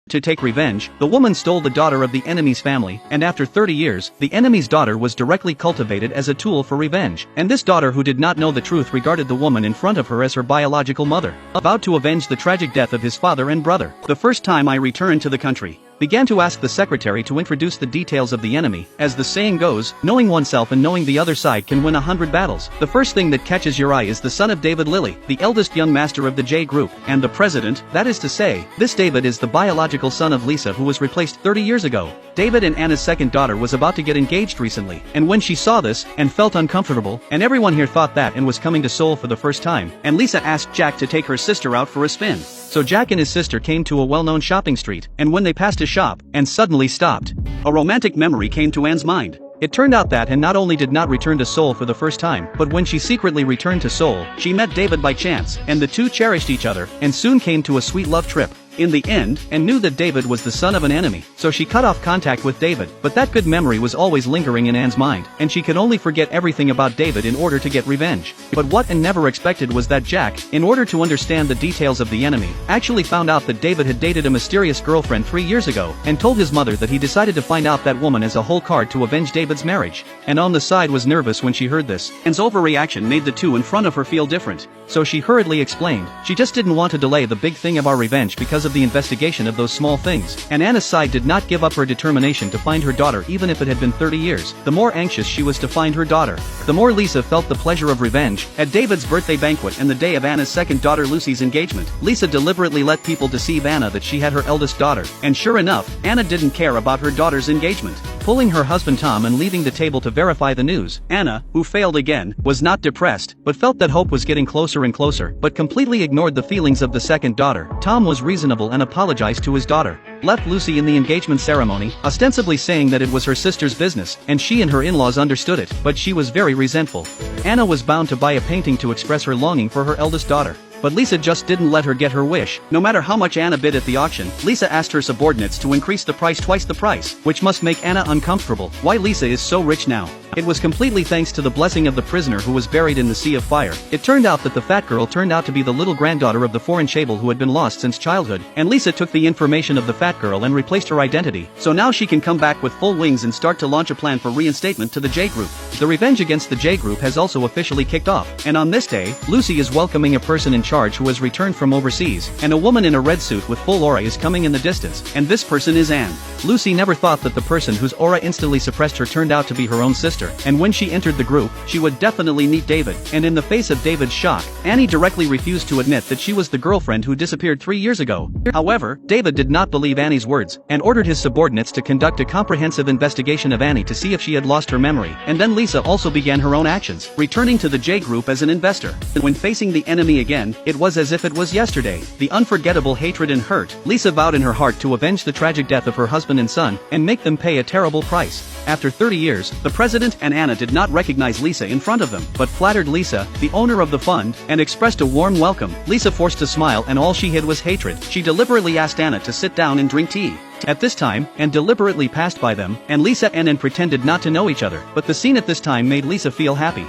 To take revenge, the woman stole the daughter of the enemy's family, and after 30 years, the enemy's daughter was directly cultivated as a tool for revenge. And this daughter, who did not know the truth, regarded the woman in front of her as her biological mother, vowed to avenge the tragic death of his father and brother. The first time I returned to the country, began to ask the secretary to introduce the details of the enemy. As the saying goes, knowing oneself and knowing the other side can win 100 battles. The first thing that catches your eye is the son of David Lilly, the eldest young master of the J Group, and the president. That is to say, this David is the biological son of Lisa, who was replaced 30 years ago. David and Anna's second daughter was about to get engaged recently, and when she saw this, and felt uncomfortable, and everyone here thought that Anne was coming to Seoul for the first time, and Lisa asked Jack to take her sister out for a spin. So Jack and his sister came to a well-known shopping street, and when they passed a shop, Anne suddenly stopped. A romantic memory came to Anne's mind. It turned out that Anne not only did not return to Seoul for the first time, but when she secretly returned to Seoul, she met David by chance, and the two cherished each other, and soon came to a sweet love trip. In the end, Anne knew that David was the son of an enemy, so she cut off contact with David, but that good memory was always lingering in Anne's mind, and she could only forget everything about David in order to get revenge. But what Anne never expected was that Jack, in order to understand the details of the enemy, actually found out that David had dated a mysterious girlfriend 3 years ago, and told his mother that he decided to find out that woman as a whole card to avenge David's marriage. And on the side was nervous when she heard this. Anne's overreaction made the two in front of her feel different, so she hurriedly explained, she just didn't want to delay the big thing of our revenge because of the investigation of those small things. And Anna's side did not give up her determination to find her daughter even if it had been 30 years. The more anxious she was to find her daughter, the more Lisa felt the pleasure of revenge. At David's birthday banquet and the day of Anna's second daughter Lucy's engagement, Lisa deliberately let people deceive Anna that she had her eldest daughter, and sure enough, Anna didn't care about her daughter's engagement. Pulling her husband Tom and leaving the table to verify the news, Anna, who failed again, was not depressed, but felt that hope was getting closer and closer, but completely ignored the feelings of the second daughter. Tom was reasonable and apologized to his daughter, left Lucy in the engagement ceremony, ostensibly saying that it was her sister's business, and she and her in-laws understood it, but she was very resentful. Anna was bound to buy a painting to express her longing for her eldest daughter. But Lisa just didn't let her get her wish. No matter how much Anna bid at the auction, Lisa asked her subordinates to increase the price twice the price, which must make Anna uncomfortable. Why Lisa is so rich now? It was completely thanks to the blessing of the prisoner who was buried in the sea of fire. It turned out that the fat girl turned out to be the little granddaughter of the foreign chabel who had been lost since childhood, and Lisa took the information of the fat girl and replaced her identity, so now she can come back with full wings and start to launch a plan for reinstatement to the J Group. The revenge against the J Group has also officially kicked off, and on this day, Lucy is welcoming a person in charge who has returned from overseas, and a woman in a red suit with full aura is coming in the distance, and this person is Anne. Lucy never thought that the person whose aura instantly suppressed her turned out to be her own sister, and when she entered the group, she would definitely meet David, and in the face of David's shock, Annie directly refused to admit that she was the girlfriend who disappeared 3 years ago. However, David did not believe Annie's words, and ordered his subordinates to conduct a comprehensive investigation of Annie to see if she had lost her memory, and then Lisa also began her own actions, returning to the J Group as an investor. When facing the enemy again, it was as if it was yesterday. The unforgettable hatred and hurt, Lisa vowed in her heart to avenge the tragic death of her husband and son, and make them pay a terrible price. After 30 years, the president and Anna did not recognize Lisa in front of them, but flattered Lisa, the owner of the fund, and expressed a warm welcome. Lisa forced a smile, and all she hid was hatred. She deliberately asked Anna to sit down and drink tea. At this time, Anne deliberately passed by them, and Lisa and Anne pretended not to know each other, but the scene at this time made Lisa feel happy.